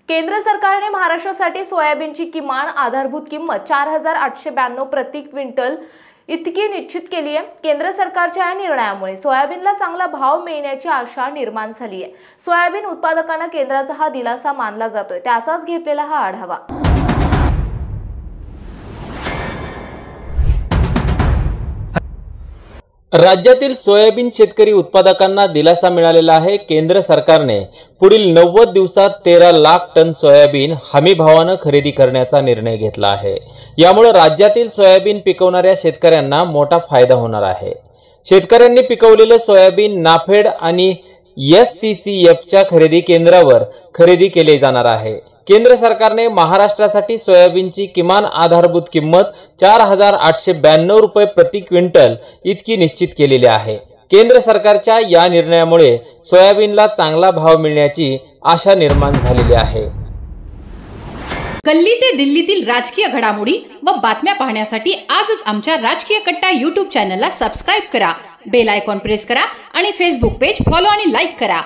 केंद्र सरकारने महाराष्ट्रासाठी सोयाबीनची किमान आधारभूत किंमत 4892 प्रति क्विंटल इतकी निश्चित केली आहे। केंद्र सरकारच्या या निर्णयामुळे सोयाबीनला चांगला भाव मिळण्याची आशा निर्माण झाली आहे। सोयाबीन उत्पादकांना केंद्राचा हा दिलासा मानला जातोय, त्याचाच घेतलेला हा आढावा। राज्यातील सोयाबीन शेतकरी उत्पादकांना दिलासा मिळालेला आहे। केंद्र सरकारने पुढील 90 दिवसात 13 लाख टन सोयाबीन हमी भावाने खरेदी करण्याचा निर्णय घेतला आहे। यामुळे राज्यातील सोयाबीन पिकवणाऱ्या शेतकऱ्यांना मोठा फायदा होणार आहे। शेतकऱ्यांनी पिकवलेले सोयाबीन नाफेड आणि SCCFच्या खरेदी केंद्रावर खरेदी केले जाणार आहे। केंद्र सरकारने महाराष्ट्रासाठी सोयाबीनची किमान आधारभूत किंमत 4892 रुपये प्रति क्विंटल इतकी निश्चित केलेली आहे। केंद्र सरकारच्या या निर्णयामुळे सोयाबीनला चांगला भाव मिळण्याची आशा निर्माण झालेली आहे। गल्ली ते दिल्लीतील राजकीय घडामोडी व बातम्या पाहण्यासाठी आजच आमच्या राजकीय कट्टा YouTube चॅनलला सबस्क्राइब करा, बेल आयकॉन प्रेस करा आणि फेसबुक पेज फॉलो आणि लाईक करा।